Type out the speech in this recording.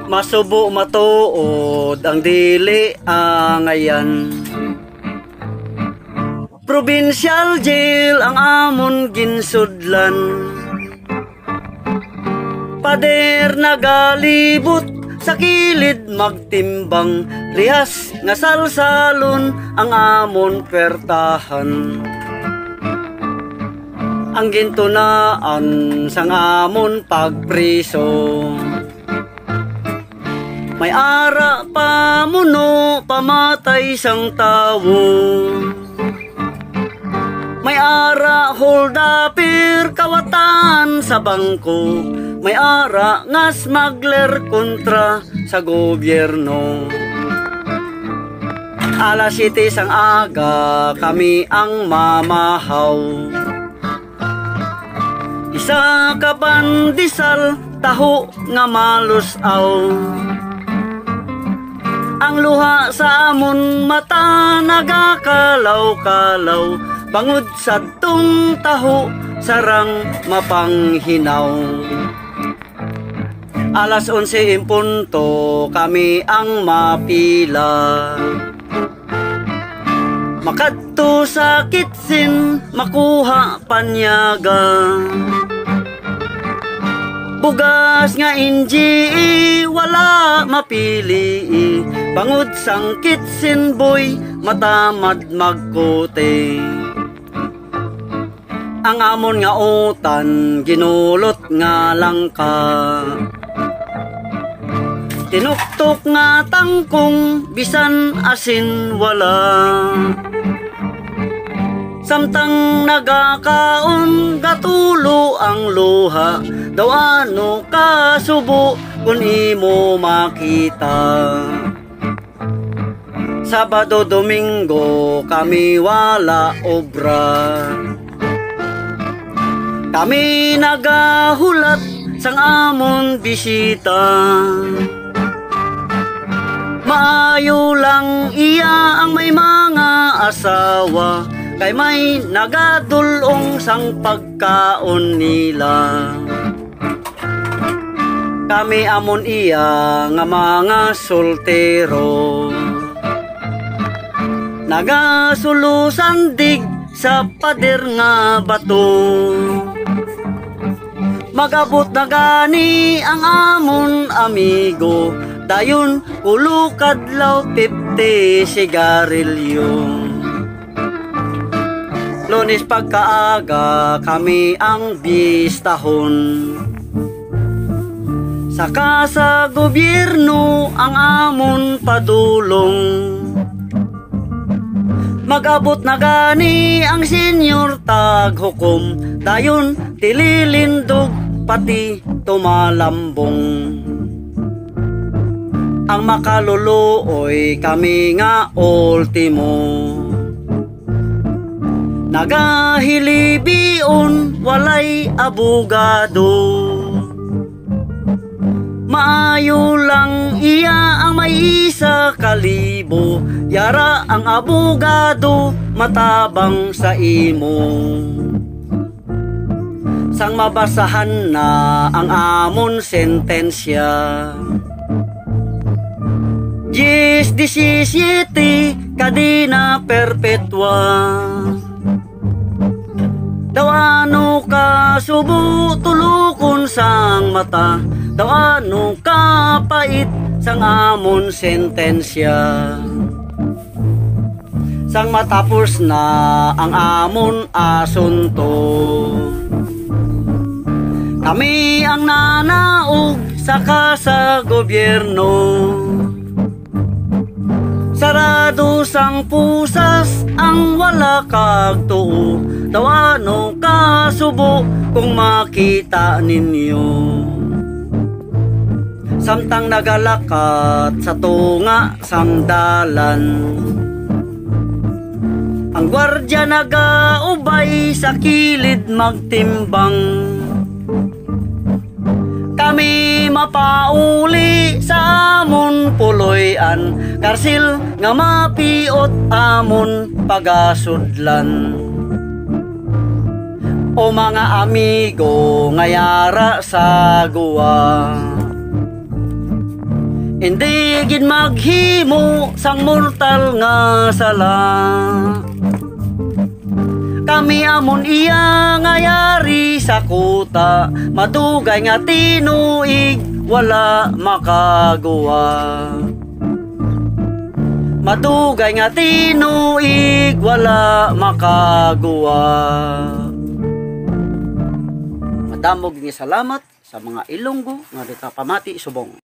Masubo matuod ang dili angayan. Provincial jail ang amon ginsudlan. Pader nagalibot sa kilid magtimbang. Rihas nga salsalon ang amon pertahan. Ang gintunaan sang amon pagpriso. May ara pamuno pamatay sang tawo. May ara holdapir kawatan sa bangko. May ara nga smuggler kontra sa gobyerno. Alas 7 sang aga kami ang mamahaw. Isa ka pandisal taho nga malusaw. Ang luha sa amon mata nagakalaw-kalaw. Bangod sa tung taho sarang mapanghinaw. Alas 11 in punto kami ang mapila. Makadto sa kitsin makuha panyaga. Bugas nga inji wala mapili. Bangod sang kitsin boy matamad magkote. Ang amon nga utan ginulot nga langka. Tinuktok nga tangkong bisan asin wala. Samtang nagakaon gatulo ang luha. Daw ano kasubo kung imo makita. Sabado Domingo kami wala obra. Kami nagahulat sang amon bisita. Maayo lang iya ang may mga asawa. Kay may nagadulong sang pagkaon nila. Kami amon iya nga mga soltero. Nagasulusan dig sa pader nga bato. Magabot na gani ang amon amigo. Dayon ulukadlaw 50 sigarilyo. Lunes pagkaaga kami ang bistahon. Saka sa gobyerno ang amon padulong. Magabot na gani ang senyor taghukom. Dayon tililindog pati tumalambong. Ang makaluluoy kami nga ultimo. Nagahilibion walay abogado. Maayo lang iya ang may isa kalibo. Yara ang abogado matabang sa imo. Sang mabasahan na ang amon sentensya. 10-17 kadina perpetua. Daw ano ka subo tulukon sang mata. Daw ano ka pait sang amon sentensya. Sang matapos na ang amon asunto. Kami ang nanaog saka sa gobyerno. Sarado sang pusas ang wala kag tuo. Daw ano kasubo kung makita ninyo. Samtang nagalakat sa tunga sang dalan. Ang gwardya nagaubay sa kilid magtimbang. Kami mapauli sa amon puloy-an. Karsil nga mapiot amon pagasudlan. O mga amigo ngayara sa guwa, hindi gid maghimo sang mortal nga sala. Kami amon iya ngayari sa kuta, madugay nga tinuig wala makagawa. Madugay nga tinuig wala makagawa. Madamog nga salamat sa mga Ilonggo nga pamati subong.